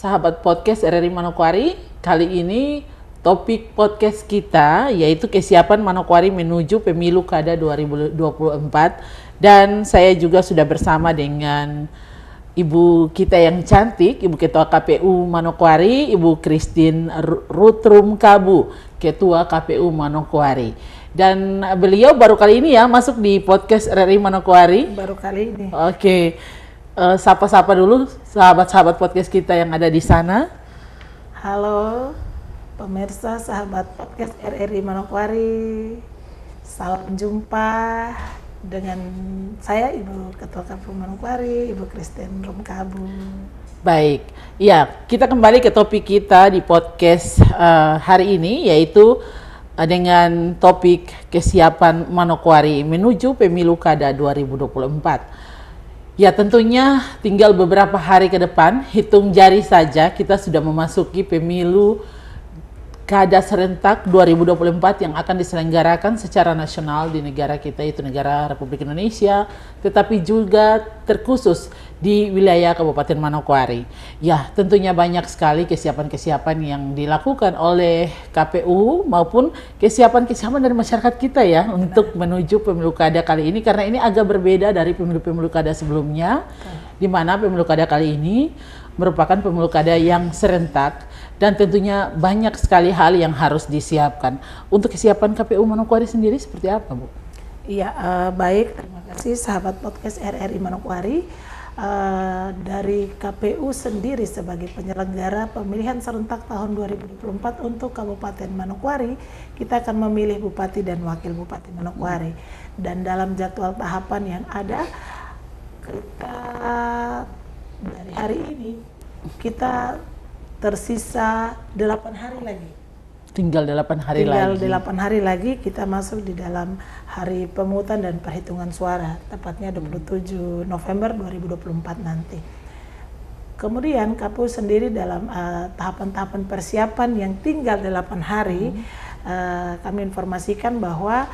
sahabat podcast RRI Manokwari. Kali ini topik podcast kita yaitu kesiapan Manokwari menuju pemilu kada 2024. Dan saya juga sudah bersama dengan ibu kita yang cantik, Ibu Ketua KPU Manokwari, Ibu Christine Ruth Rumkabu, Ketua KPU Manokwari. Dan beliau baru kali ini ya masuk di podcast RRI Manokwari. Baru kali ini. Oke. Sapa-sapa dulu sahabat-sahabat podcast kita yang ada di sana. Halo pemirsa sahabat podcast RRI Manokwari. Salam jumpa dengan saya Ibu Ketua KPU Manokwari, Ibu Christine Rumkabu. Baik, ya kita kembali ke topik kita di podcast hari ini, yaitu dengan topik kesiapan Manokwari menuju pemilu kada 2024. Ya tentunya tinggal beberapa hari ke depan, hitung jari saja kita sudah memasuki pemilu kada serentak 2024 yang akan diselenggarakan secara nasional di negara kita, itu negara Republik Indonesia, tetapi juga terkhusus di wilayah Kabupaten Manokwari. Ya, tentunya banyak sekali kesiapan-kesiapan yang dilakukan oleh KPU maupun kesiapan-kesiapan dari masyarakat kita ya untuk menuju pemilu kada kali ini, karena ini agak berbeda dari pemilu-pemilu kada sebelumnya, di mana pemilu kada kali ini merupakan pemilu kada yang serentak dan tentunya banyak sekali hal yang harus disiapkan. Untuk kesiapan KPU Manokwari sendiri seperti apa, Bu? Iya, baik. Terima kasih sahabat podcast RRI Manokwari. Dari KPU sendiri sebagai penyelenggara pemilihan serentak tahun 2024 untuk Kabupaten Manokwari, kita akan memilih Bupati dan Wakil Bupati Manokwari. Dan dalam jadwal tahapan yang ada, kita dari hari ini kita tersisa 8 hari lagi. Tinggal 8 hari lagi. Tinggal 8 hari lagi kita masuk di dalam hari pemungutan dan perhitungan suara, tepatnya 27 November 2024 nanti. Kemudian KPU sendiri dalam tahapan-tahapan persiapan yang tinggal 8 hari, kami informasikan bahwa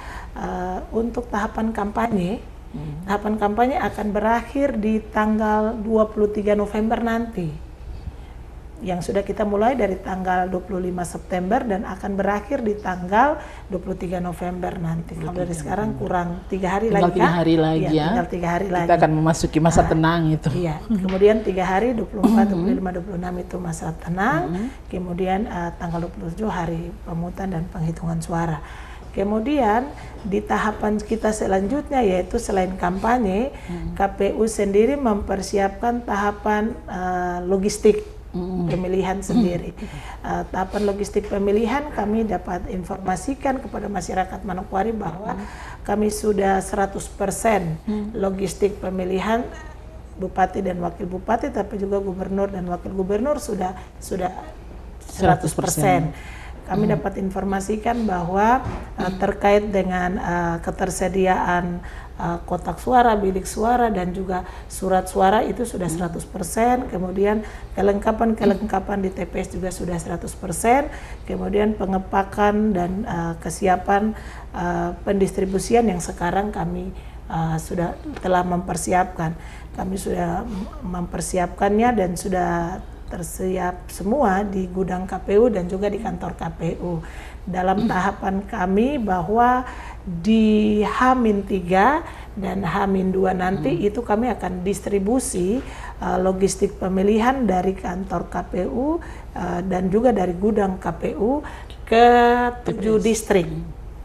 untuk tahapan kampanye, tahapan kampanye akan berakhir di tanggal 23 November nanti. Yang sudah kita mulai dari tanggal 25 September dan akan berakhir di tanggal 23 November nanti. Kalau dari sekarang kurang 3 hari lagi. Tinggal 3 hari lagi ya. Tinggal 3 hari lagi. Kita akan memasuki masa tenang itu. Iya. Kemudian 3 hari 24, 25, 26 itu masa tenang. Kemudian tanggal 27 hari pemungutan dan penghitungan suara. Kemudian di tahapan kita selanjutnya yaitu selain kampanye, KPU sendiri mempersiapkan tahapan logistik pemilihan sendiri. Tahapan logistik pemilihan kami dapat informasikan kepada masyarakat Manokwari bahwa kami sudah 100% logistik pemilihan Bupati dan Wakil Bupati, tapi juga Gubernur dan Wakil Gubernur sudah 100%. Kami dapat informasikan bahwa terkait dengan ketersediaan kotak suara, bilik suara dan juga surat suara itu sudah 100%, kemudian kelengkapan di TPS juga sudah 100%, kemudian pengepakan dan kesiapan pendistribusian yang sekarang kami sudah telah mempersiapkan. Kami sudah mempersiapkannya dan sudah tersiap semua di gudang KPU dan juga di kantor KPU. Dalam tahapan kami bahwa di H-3 dan H-2 nanti itu kami akan distribusi logistik pemilihan dari kantor KPU dan juga dari gudang KPU ke 7 distrik.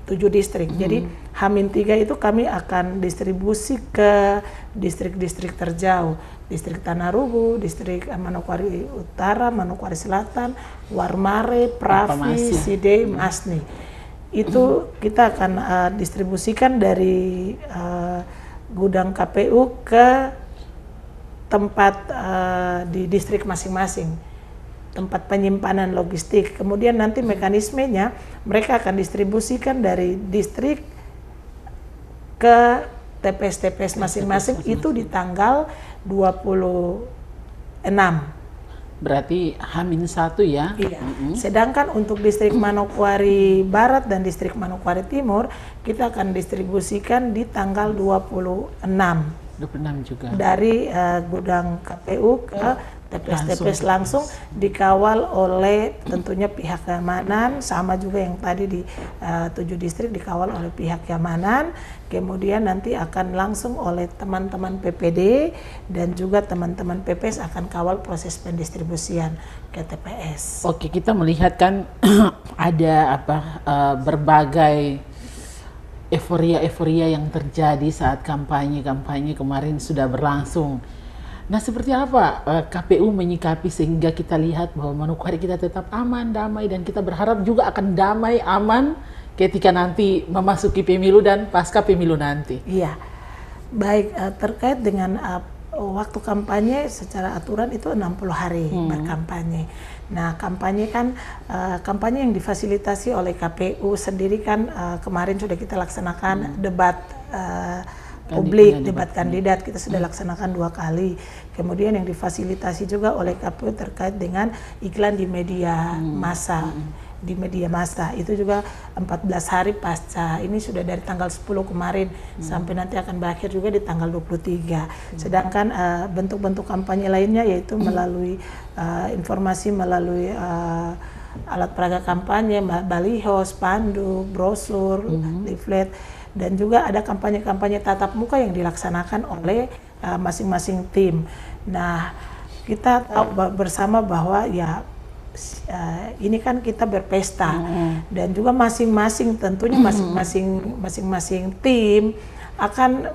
7 distrik. Jadi H-3 itu kami akan distribusi ke distrik-distrik terjauh. Distrik Tanah Rubu, distrik Manokwari Utara, Manokwari Selatan, Warmare, Pravi, Sidei, Masni. Itu kita akan distribusikan dari gudang KPU ke tempat di distrik masing-masing, tempat penyimpanan logistik. Kemudian nanti mekanismenya mereka akan distribusikan dari distrik ke TPS-TPS masing-masing itu di tanggal 26. Berarti H-1 ya? Iya. Sedangkan untuk distrik Manokwari Barat dan distrik Manokwari Timur kita akan distribusikan di tanggal 26. 26 juga. Dari gudang KPU ke TPS langsung dikawal oleh tentunya pihak keamanan, sama juga yang tadi di 7 distrik dikawal oleh pihak keamanan, kemudian nanti akan langsung oleh teman-teman PPD dan juga teman-teman PPS akan kawal proses pendistribusian ke TPS. Oke, kita melihat kan ada berbagai euforia yang terjadi saat kampanye kemarin sudah berlangsung. Nah, seperti apa KPU menyikapi sehingga kita lihat bahwa Manokwari kita tetap aman, damai, dan kita berharap juga akan damai, aman ketika nanti memasuki pemilu dan pasca pemilu nanti. Iya, baik, terkait dengan waktu kampanye secara aturan itu 60 hari berkampanye. Nah, kampanye kan kampanye yang difasilitasi oleh KPU sendiri kan kemarin sudah kita laksanakan debat publik, debat kandidat kita sudah laksanakan 2 kali. Kemudian yang difasilitasi juga oleh KPU terkait dengan iklan di media massa. Di media massa itu juga 14 hari pasca, ini sudah dari tanggal 10 kemarin sampai nanti akan berakhir juga di tanggal 23. Sedangkan bentuk-bentuk kampanye lainnya yaitu melalui informasi melalui alat peraga kampanye, baliho, spanduk, brosur, leaflet, dan juga ada kampanye-kampanye tatap muka yang dilaksanakan oleh masing-masing tim. Nah, kita tahu bersama bahwa ya ini kan kita berpesta dan juga masing-masing tentunya masing-masing tim akan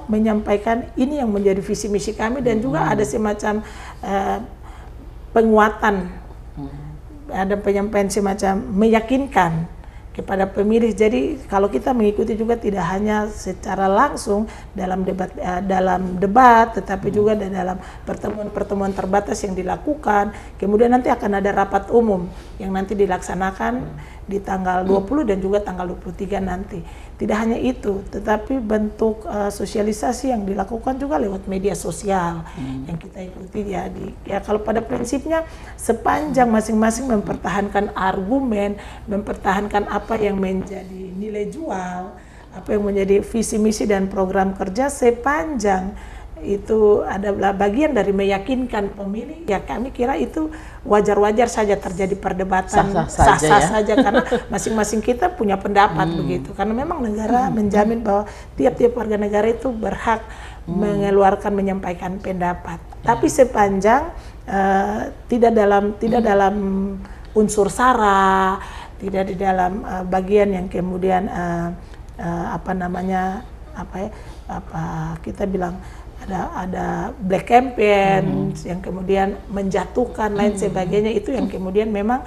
menyampaikan ini yang menjadi visi misi kami, dan juga ada semacam penguatan, ada penyampaian semacam meyakinkan kepada pemilih. Jadi kalau kita mengikuti juga tidak hanya secara langsung dalam debat, tetapi juga dalam pertemuan-pertemuan terbatas yang dilakukan. Kemudian nanti akan ada rapat umum yang nanti dilaksanakan di tanggal 20 dan juga tanggal 23 nanti. Tidak hanya itu, tetapi bentuk sosialisasi yang dilakukan juga lewat media sosial yang kita ikuti ya kalau pada prinsipnya sepanjang masing-masing mempertahankan argumen, mempertahankan apa yang menjadi nilai jual, apa yang menjadi visi misi dan program kerja, sepanjang itu adalah bagian dari meyakinkan pemilih, ya kami kira itu wajar-wajar saja terjadi perdebatan, sah-sah saja karena masing-masing kita punya pendapat begitu, karena memang negara menjamin bahwa tiap-tiap warga negara itu berhak menyampaikan pendapat, tapi sepanjang tidak dalam unsur sara, tidak di dalam bagian yang kemudian kita bilang ada black campaign yang kemudian menjatuhkan lain sebagainya, itu yang kemudian memang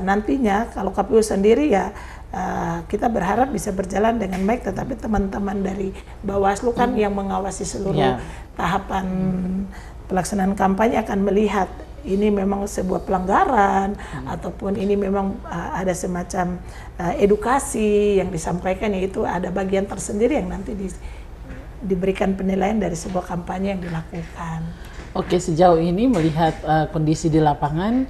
nantinya kalau KPU sendiri ya kita berharap bisa berjalan dengan baik, tetapi teman-teman dari Bawaslu kan yang mengawasi seluruh tahapan pelaksanaan kampanye akan melihat ini memang sebuah pelanggaran ataupun ini memang ada semacam edukasi yang disampaikan, yaitu ada bagian tersendiri yang nanti diberikan penilaian dari sebuah kampanye yang dilakukan. Oke, sejauh ini melihat kondisi di lapangan,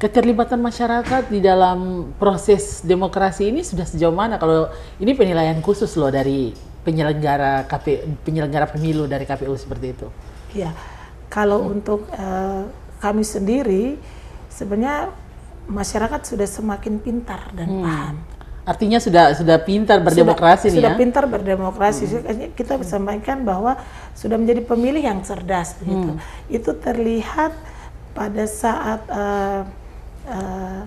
keterlibatan masyarakat di dalam proses demokrasi ini sudah sejauh mana? Kalau ini penilaian khusus loh dari penyelenggara pemilu dari KPU seperti itu. Ya, kalau untuk kami sendiri sebenarnya masyarakat sudah semakin pintar dan paham. Artinya sudah pintar berdemokrasi nih ya? Sudah pintar berdemokrasi. Kita bisa sampaikan bahwa sudah menjadi pemilih yang cerdas begitu. Itu terlihat pada saat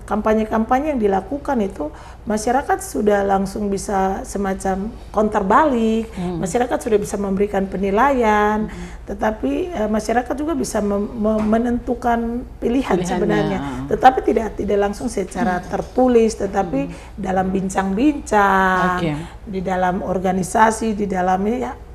kampanye-kampanye yang dilakukan itu, masyarakat sudah langsung bisa semacam counter balik, masyarakat sudah bisa memberikan penilaian, tetapi masyarakat juga bisa menentukan pilihan sebenarnya, tetapi tidak langsung secara tertulis, tetapi dalam bincang-bincang, di dalam organisasi, di dalam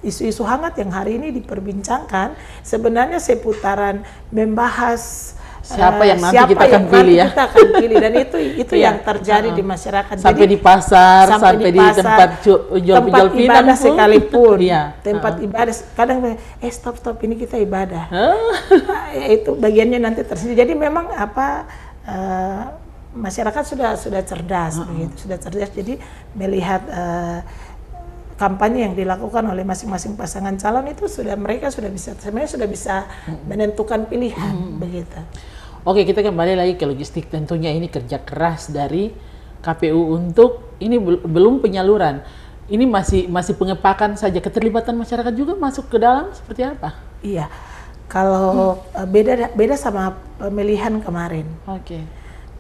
isu-isu hangat yang hari ini diperbincangkan, sebenarnya seputaran membahas siapa yang nanti kita akan pilih ya. Kita akan pilih, dan itu yang terjadi di masyarakat. Sampai di pasar, sampai di tempat jual ibadah sekalipun. Tempat ibadah kadang stop ini kita ibadah. Itu bagiannya nanti tersendiri. Jadi memang masyarakat sudah cerdas begitu, sudah cerdas. Jadi melihat kampanye yang dilakukan oleh masing-masing pasangan calon itu mereka sudah bisa menentukan pilihan begitu. Oke, kita kembali lagi ke logistik. Tentunya ini kerja keras dari KPU untuk ini belum penyaluran. Ini masih pengepakan saja. Keterlibatan masyarakat juga masuk ke dalam seperti apa? Iya. Kalau beda sama pemilihan kemarin. Oke.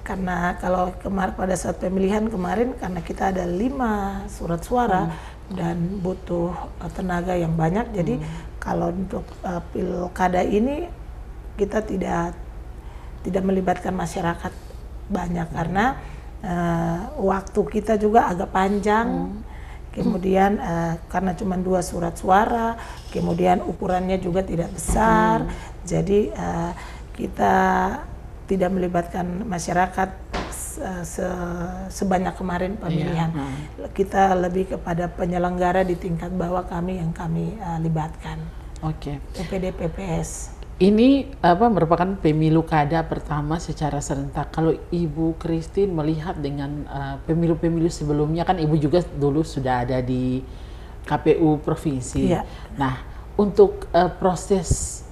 Karena kalau pada saat pemilihan kemarin, karena kita ada 5 surat suara dan butuh tenaga yang banyak, jadi kalau untuk pilkada ini kita tidak melibatkan masyarakat banyak karena waktu kita juga agak panjang. Kemudian karena cuma 2 surat suara, kemudian ukurannya juga tidak besar, jadi kita tidak melibatkan masyarakat sebanyak kemarin pemilihan. Kita lebih kepada penyelenggara di tingkat bawah yang kami libatkan. Oke. PPD PPS. Ini merupakan pemilu kada pertama secara serentak. Kalau Ibu Christine melihat dengan pemilu-pemilu sebelumnya, kan Ibu juga dulu sudah ada di KPU provinsi. Iya. Nah, untuk proses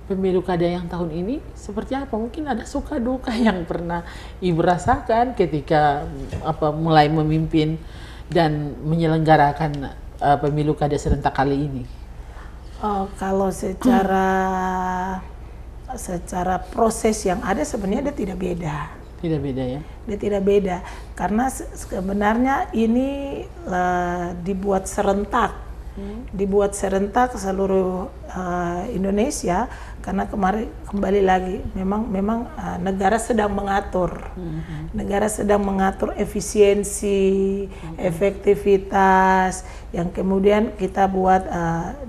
pemilu kada yang tahun ini seperti apa? Mungkin ada suka duka yang pernah Ibu rasakan ketika mulai memimpin dan menyelenggarakan pemilu kada serentak kali ini. Kalau secara proses yang ada sebenarnya dia tidak beda. Tidak beda ya? Dia tidak beda karena sebenarnya ini dibuat serentak. Dibuat serentak seluruh Indonesia karena kembali lagi memang negara sedang mengatur. Negara sedang mengatur efisiensi, efektivitas yang kemudian kita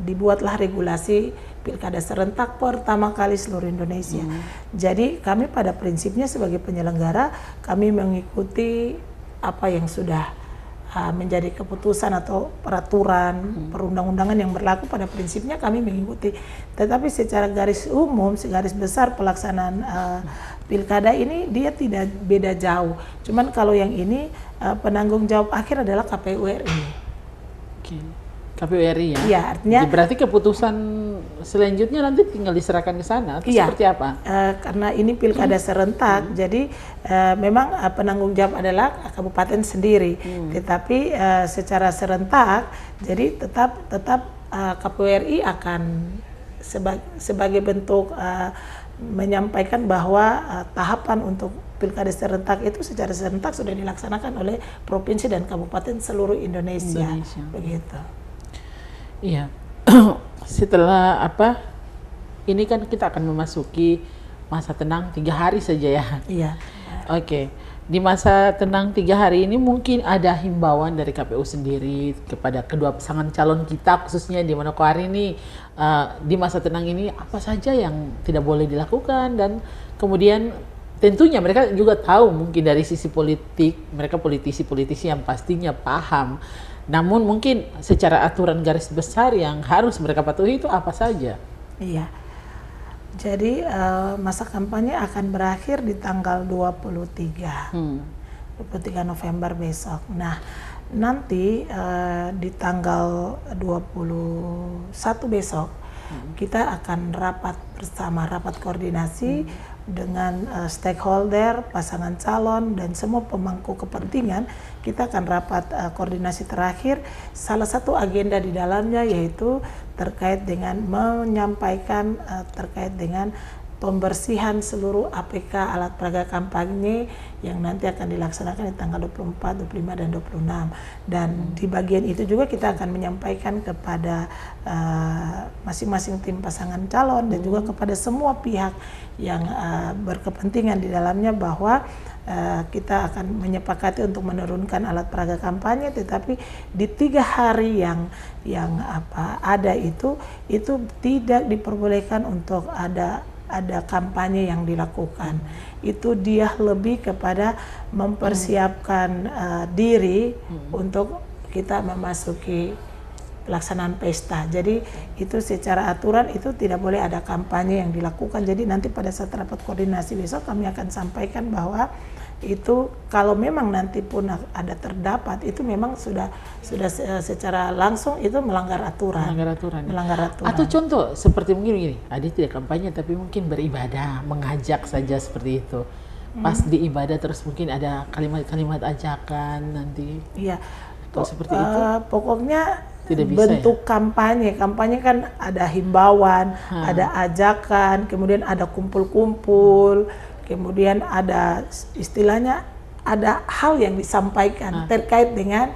dibuatlah regulasi pilkada serentak pertama kali seluruh Indonesia. Jadi kami pada prinsipnya sebagai penyelenggara kami mengikuti apa yang sudah menjadi keputusan atau peraturan perundang-undangan yang berlaku, pada prinsipnya kami mengikuti. Tetapi secara garis besar pelaksanaan pilkada ini dia tidak beda jauh. Cuman kalau yang ini penanggung jawab akhir adalah KPU RI. Oke. KPU RI ya? Iya, artinya berarti keputusan selanjutnya nanti tinggal diserahkan ke sana atau seperti apa? Karena ini pilkada serentak, jadi memang penanggung jawab adalah kabupaten sendiri. Tetapi secara serentak, jadi tetap KPU RI akan sebagai bentuk menyampaikan bahwa tahapan untuk pilkada serentak itu secara serentak sudah dilaksanakan oleh provinsi dan kabupaten seluruh Indonesia. Begitu. Iya. Setelah ini kan kita akan memasuki masa tenang 3 hari saja ya. Iya. Oke. Di masa tenang 3 hari ini mungkin ada himbauan dari KPU sendiri kepada kedua pasangan calon kita, khususnya di Manokwari ini, di masa tenang ini apa saja yang tidak boleh dilakukan, dan kemudian tentunya mereka juga tahu mungkin dari sisi politik, mereka politisi-politisi yang pastinya paham. Namun mungkin secara aturan garis besar yang harus mereka patuhi itu apa saja? Iya. Jadi masa kampanye akan berakhir di tanggal 23 November besok. Nah, nanti di tanggal 21 besok kita akan rapat bersama, rapat koordinasi dengan stakeholder, pasangan calon, dan semua pemangku kepentingan. Kita akan rapat koordinasi terakhir. Salah satu agenda di dalamnya yaitu terkait dengan menyampaikan terkait dengan pembersihan seluruh APK alat peraga kampanye yang nanti akan dilaksanakan di tanggal 24, 25, dan 26. Dan di bagian itu juga kita akan menyampaikan kepada masing-masing tim pasangan calon dan juga kepada semua pihak yang berkepentingan di dalamnya bahwa kita akan menyepakati untuk menurunkan alat peraga kampanye, tetapi di 3 hari yang ada itu tidak diperbolehkan untuk ada kampanye yang dilakukan. Itu dia lebih kepada mempersiapkan diri untuk kita memasuki pelaksanaan pesta. Jadi itu secara aturan itu tidak boleh ada kampanye yang dilakukan. Jadi nanti pada saat rapat koordinasi besok kami akan sampaikan bahwa itu kalau memang nanti pun ada terdapat itu memang sudah secara langsung itu melanggar aturan. Melanggar aturan. Atau contoh seperti mungkin gini, dia tidak kampanye tapi mungkin beribadah, mengajak saja seperti itu. Pas di ibadah terus mungkin ada kalimat-kalimat ajakan nanti. Iya. Seperti itu. Pokoknya tidak bisa, bentuk kampanye kan ada himbauan, ada ajakan, kemudian ada kumpul-kumpul, kemudian ada istilahnya ada hal yang disampaikan terkait dengan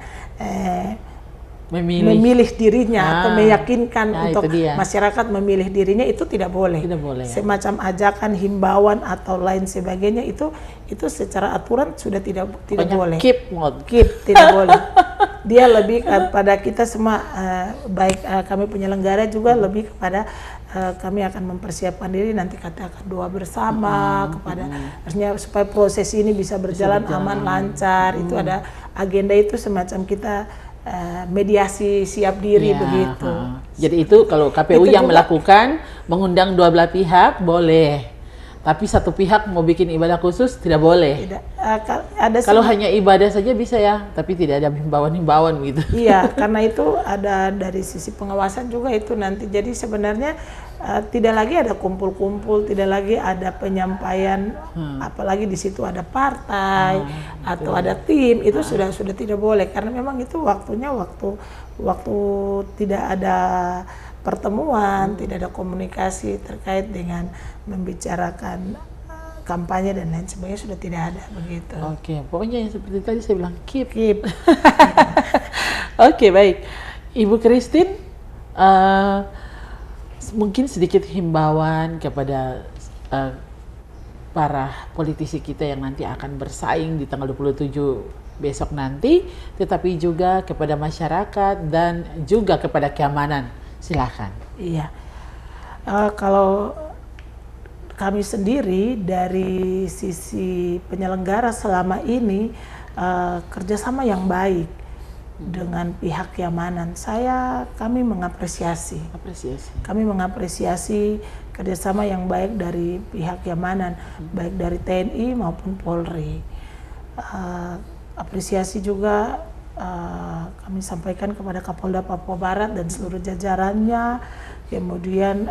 memilih dirinya atau meyakinkan untuk masyarakat memilih dirinya, itu tidak boleh. Semacam ajakan, himbauan atau lain sebagainya itu secara aturan sudah tidak boleh. Keep tidak boleh. Dia lebih kepada kita semua, baik kami penyelenggara juga lebih kepada kami akan mempersiapkan diri, nanti kita akan doa bersama kepada artinya supaya proses ini bisa berjalan aman, lancar. Itu ada agenda itu semacam kita mediasi siap diri begitu. Jadi itu kalau KPU itu yang juga melakukan mengundang dua belah pihak boleh, tapi satu pihak mau bikin ibadah khusus tidak boleh. Tidak. Kalau hanya ibadah saja bisa ya, tapi tidak ada himbauan gitu. Iya, karena itu ada dari sisi pengawasan juga itu nanti. Jadi sebenarnya tidak lagi ada kumpul-kumpul, tidak lagi ada penyampaian, apalagi di situ ada partai atau ada tim, itu sudah tidak boleh karena memang itu waktunya waktu tidak ada pertemuan, tidak ada komunikasi terkait dengan membicarakan kampanye dan lain sebagainya, sudah tidak ada begitu. Oke, pokoknya yang seperti tadi saya bilang keep. Oke, baik. Ibu Christine, mungkin sedikit himbauan kepada para politisi kita yang nanti akan bersaing di tanggal 27 besok nanti, tetapi juga kepada masyarakat dan juga kepada keamanan. Silakan. Iya. Kalau kami sendiri dari sisi penyelenggara selama ini kerjasama yang baik dengan pihak keamanan. Kami mengapresiasi. Kami mengapresiasi kerjasama yang baik dari pihak keamanan, baik dari TNI maupun Polri. Apresiasi juga kami sampaikan kepada Kapolda Papua Barat dan seluruh jajarannya, kemudian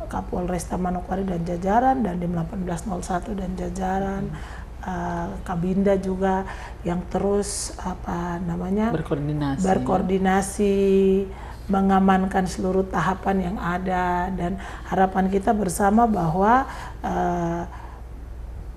Kapolresta Manokwari dan jajaran, dan Dim 1801 dan jajaran, Kabinda juga yang terus berkoordinasi mengamankan seluruh tahapan yang ada, dan harapan kita bersama bahwa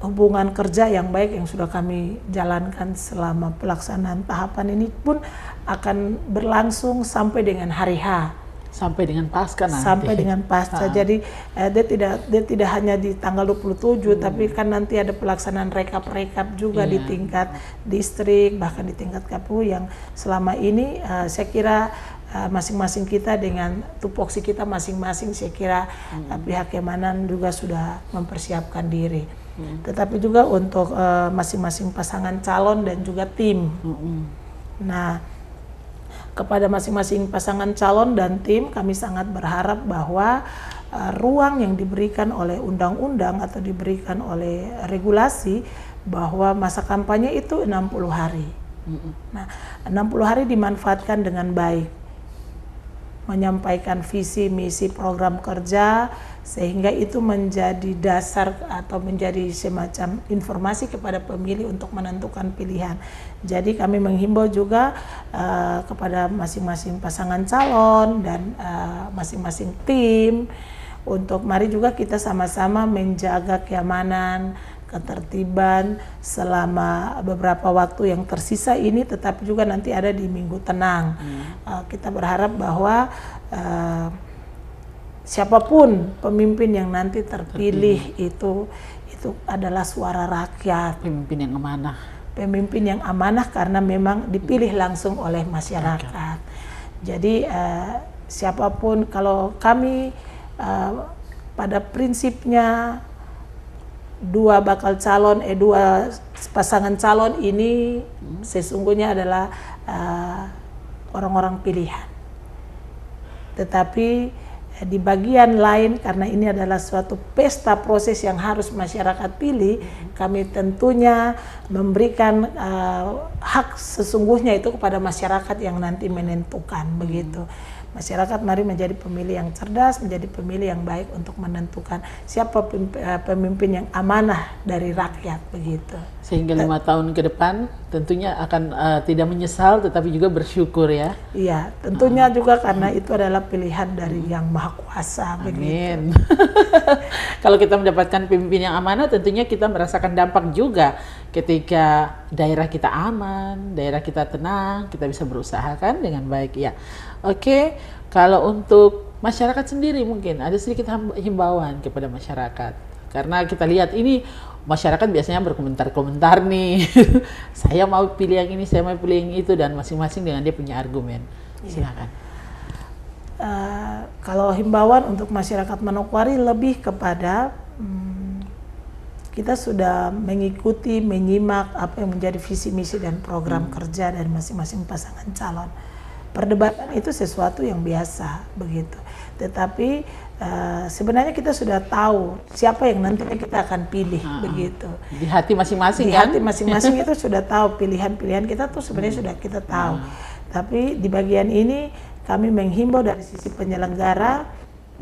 hubungan kerja yang baik yang sudah kami jalankan selama pelaksanaan tahapan ini pun akan berlangsung sampai dengan hari H. Sampai dengan pasca nanti. Sampai dengan pasca. Jadi dia tidak hanya di tanggal 27, tapi kan nanti ada pelaksanaan rekap juga di tingkat distrik, bahkan di tingkat KPU yang selama ini saya kira masing-masing kita dengan tupoksi kita masing-masing, saya kira pihak keamanan juga sudah mempersiapkan diri. Tetapi juga untuk masing-masing pasangan calon dan juga tim. Nah, kepada masing-masing pasangan calon dan tim, kami sangat berharap bahwa ruang yang diberikan oleh undang-undang atau diberikan oleh regulasi bahwa masa kampanye itu 60 hari. Nah, 60 hari dimanfaatkan dengan baik, menyampaikan visi, misi, program kerja, sehingga itu menjadi dasar atau menjadi semacam informasi kepada pemilih untuk menentukan pilihan. Jadi kami menghimbau juga kepada masing-masing pasangan calon dan masing-masing tim untuk mari juga kita sama-sama menjaga keamanan, ketertiban selama beberapa waktu yang tersisa ini, tetapi juga nanti ada di Minggu Tenang. Kita berharap bahwa siapapun pemimpin yang nanti terpilih itu adalah suara rakyat. Pemimpin yang amanah karena memang dipilih langsung oleh masyarakat. Jadi siapapun, kalau kami pada prinsipnya dua pasangan calon ini sesungguhnya adalah orang-orang pilihan. Tetapi Di bagian lain, karena ini adalah suatu pesta proses yang harus masyarakat pilih, kami tentunya memberikan hak sesungguhnya itu kepada masyarakat yang nanti menentukan begitu. Masyarakat mari menjadi pemilih yang cerdas, menjadi pemilih yang baik untuk menentukan siapa pemimpin yang amanah dari rakyat begitu. Sehingga 5 tahun ke depan tentunya akan tidak menyesal tetapi juga bersyukur ya. Iya, tentunya juga karena itu adalah pilihan dari Yang Maha Kuasa begitu. Amin. Kalau kita mendapatkan pemimpin yang amanah, tentunya kita merasakan dampak juga ketika daerah kita aman, daerah kita tenang, kita bisa berusaha kan dengan baik ya. Oke, kalau untuk masyarakat sendiri mungkin ada sedikit himbauan kepada masyarakat. Karena kita lihat ini masyarakat biasanya berkomentar-komentar nih. Saya mau pilih yang ini, saya mau pilih yang itu, dan masing-masing dengan dia punya argumen. Silakan. Kalau himbauan untuk masyarakat Manokwari lebih kepada kita sudah mengikuti, menyimak apa yang menjadi visi misi dan program kerja dari masing-masing pasangan calon. Perdebatan itu sesuatu yang biasa begitu. Tetapi sebenarnya kita sudah tahu siapa yang nantinya kita akan pilih begitu. Di hati masing-masing Di kan? hati masing-masing itu sudah tahu pilihan-pilihan kita tuh sebenarnya sudah kita tahu. Tapi di bagian ini kami menghimbau dari sisi penyelenggara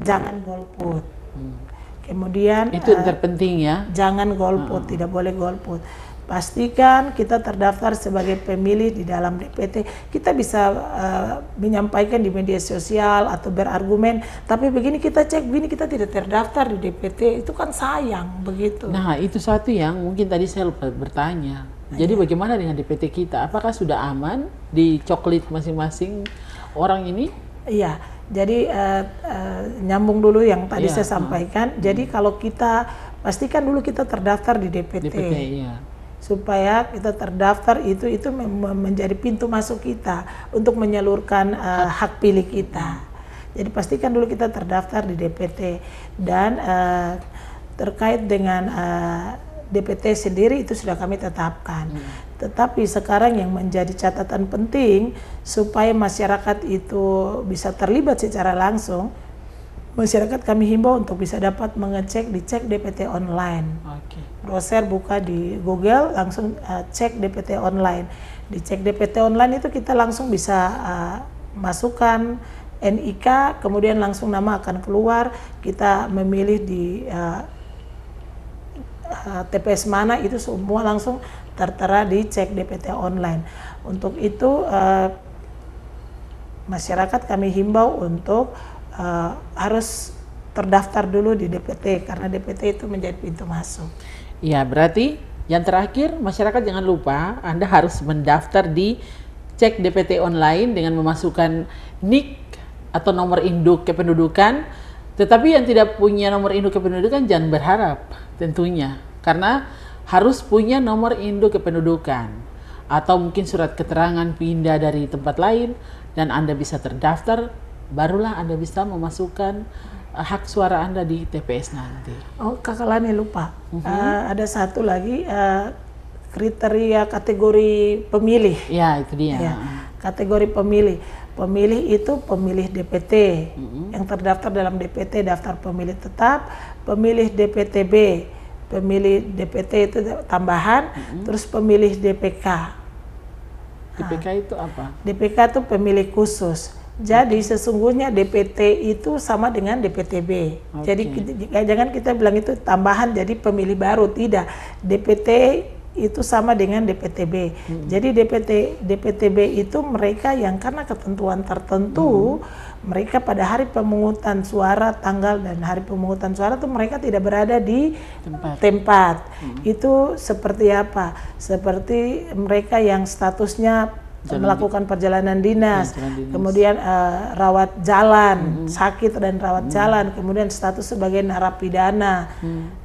jangan golput. Kemudian itu yang terpenting ya. Jangan golput, tidak boleh golput. Pastikan kita terdaftar sebagai pemilih di dalam DPT. Kita bisa menyampaikan di media sosial atau berargumen, tapi begini kita cek, begini kita tidak terdaftar di DPT, itu kan sayang begitu. Nah itu satu yang mungkin tadi saya lupa bertanya. Jadi bagaimana dengan DPT kita? Apakah sudah aman di coklit masing-masing orang ini? Iya, jadi nyambung dulu yang tadi saya sampaikan. Jadi kalau kita pastikan dulu kita terdaftar di DPT. DPT iya. Supaya kita terdaftar itu menjadi pintu masuk kita untuk menyalurkan hak pilih kita. Jadi pastikan dulu kita terdaftar di DPT, dan terkait dengan DPT sendiri itu sudah kami tetapkan. Tetapi sekarang yang menjadi catatan penting supaya masyarakat itu bisa terlibat secara langsung, masyarakat kami himbau untuk bisa dapat dicek DPT online. Browser buka di Google, langsung cek DPT online. Di cek DPT online itu kita langsung bisa masukkan NIK, kemudian langsung nama akan keluar. Kita memilih di TPS mana, itu semua langsung tertera di cek DPT online. Untuk itu masyarakat kami himbau untuk harus terdaftar dulu di DPT, karena DPT itu menjadi pintu masuk. Ya, berarti yang terakhir masyarakat jangan lupa Anda harus mendaftar di cek DPT online dengan memasukkan NIK atau nomor induk kependudukan. Tetapi yang tidak punya nomor induk kependudukan jangan berharap tentunya, karena harus punya nomor induk kependudukan atau mungkin surat keterangan pindah dari tempat lain, dan Anda bisa terdaftar, barulah Anda bisa memasukkan hak suara Anda di TPS nanti. Oh, Kakak Lani lupa. Ada satu lagi kriteria kategori pemilih. Ya, itu dia. Ya, kategori pemilih. Pemilih itu pemilih DPT yang terdaftar dalam DPT daftar pemilih tetap, pemilih DPTB, pemilih DPT itu tambahan, terus pemilih DPK. DPK itu apa? DPK itu pemilih khusus. Jadi sesungguhnya DPT itu sama dengan DPTB. Jadi jangan kita bilang itu tambahan jadi pemilih baru, tidak. DPT itu sama dengan DPTB. Jadi DPTB itu mereka yang karena ketentuan tertentu, mereka pada hari pemungutan suara, tanggal dan hari pemungutan suara itu mereka tidak berada di tempat. Itu seperti apa? Seperti mereka yang statusnya melakukan perjalanan dinas, kemudian rawat jalan, sakit dan rawat jalan, kemudian status sebagai narapidana,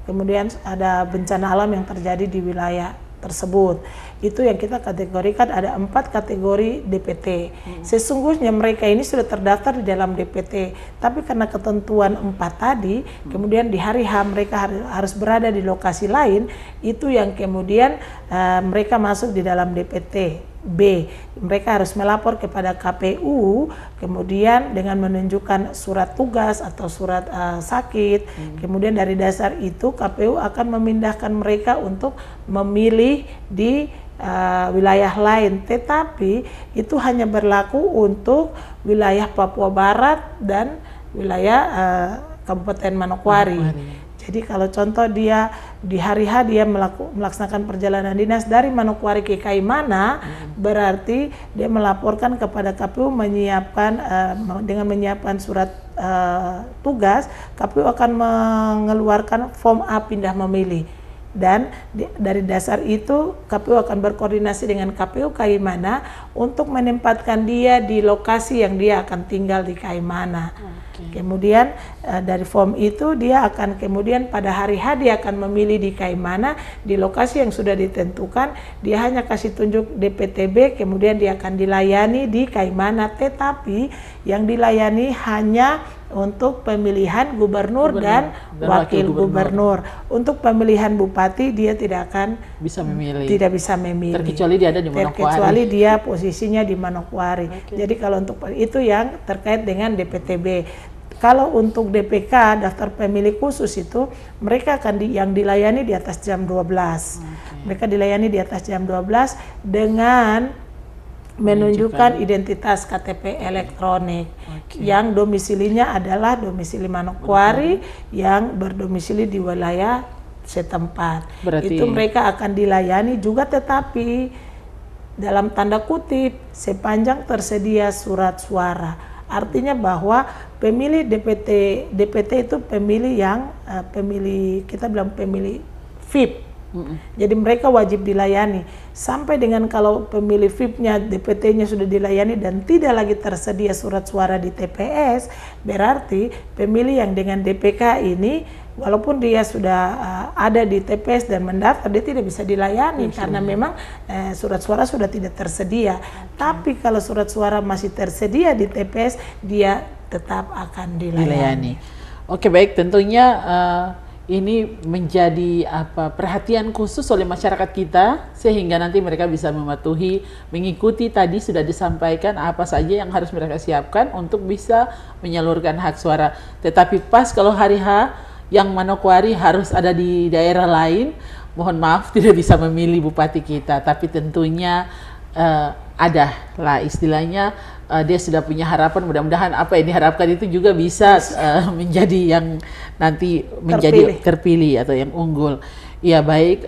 kemudian ada bencana alam yang terjadi di wilayah tersebut. Itu yang kita kategorikan, ada 4 kategori DPT. Sesungguhnya mereka ini sudah terdaftar di dalam DPT, tapi karena ketentuan 4 tadi, kemudian di hari H mereka harus berada di lokasi lain, itu yang kemudian mereka masuk di dalam DPT. B. Mereka harus melapor kepada KPU, kemudian dengan menunjukkan surat tugas atau surat sakit. Kemudian dari dasar itu KPU akan memindahkan mereka untuk memilih di wilayah lain, tetapi itu hanya berlaku untuk wilayah Papua Barat dan wilayah Kabupaten Manokwari. Jadi kalau contoh dia di hari H dia melaksanakan perjalanan dinas dari Manokwari ke Kaimana, berarti dia melaporkan kepada KPU dengan menyiapkan surat tugas, KPU akan mengeluarkan form A pindah memilih. Dan dari dasar itu KPU akan berkoordinasi dengan KPU Kaimana untuk menempatkan dia di lokasi yang dia akan tinggal di Kaimana. Kemudian dari form itu dia akan kemudian pada hari H dia akan memilih di Kaimana, di lokasi yang sudah ditentukan. Dia hanya kasih tunjuk DPTB, kemudian dia akan dilayani di Kaimana, tetapi yang dilayani hanya untuk pemilihan gubernur dan wakil gubernur. Untuk pemilihan bupati dia tidak akan tidak bisa memilih. Terkecuali dia ada di Manokwari. Terkecuali dia posisinya di Manokwari. Jadi kalau untuk itu yang terkait dengan DPTB. Kalau untuk DPK daftar pemilih khusus itu mereka akan yang dilayani di atas jam 12. Mereka dilayani di atas jam 12 dengan menunjukkan identitas KTP elektronik yang domisilinya adalah domisili Manokwari yang berdomisili di wilayah setempat. Berarti itu mereka akan dilayani juga, tetapi dalam tanda kutip sepanjang tersedia surat suara. Artinya bahwa pemilih DPT itu pemilih yang kita bilang pemilih VIP. Jadi mereka wajib dilayani sampai dengan kalau pemilih VIP-nya DPT-nya sudah dilayani dan tidak lagi tersedia surat suara di TPS, berarti pemilih yang dengan DPK ini walaupun dia sudah ada di TPS dan mendaftar, dia tidak bisa dilayani karena memang surat suara sudah tidak tersedia. Tapi kalau surat suara masih tersedia di TPS, dia tetap akan dilayani. Oke, baik, tentunya ini menjadi perhatian khusus oleh masyarakat kita sehingga nanti mereka bisa mematuhi, mengikuti tadi sudah disampaikan apa saja yang harus mereka siapkan untuk bisa menyalurkan hak suara. Tetapi pas kalau hari H yang Manokwari harus ada di daerah lain, mohon maaf tidak bisa memilih bupati kita, tapi tentunya ada lah istilahnya, dia sudah punya harapan, mudah-mudahan apa yang diharapkan itu juga bisa menjadi yang nanti menjadi terpilih atau yang unggul. Ya baik,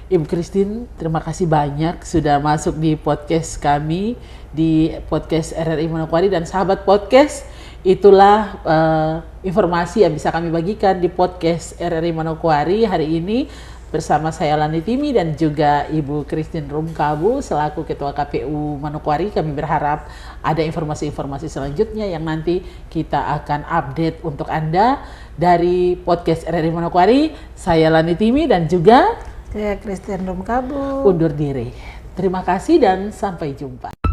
Ibu Christine, terima kasih banyak sudah masuk di podcast kami, di podcast RRI Manokwari dan sahabat podcast. Itulah informasi yang bisa kami bagikan di podcast RRI Manokwari hari ini bersama saya Lani Timi dan juga Ibu Christine Rumkabu selaku Ketua KPU Manokwari. Kami berharap ada informasi-informasi selanjutnya yang nanti kita akan update untuk Anda dari podcast RRI Manokwari. Saya Lani Timi dan juga saya Christine Rumkabu undur diri. Terima kasih dan sampai jumpa.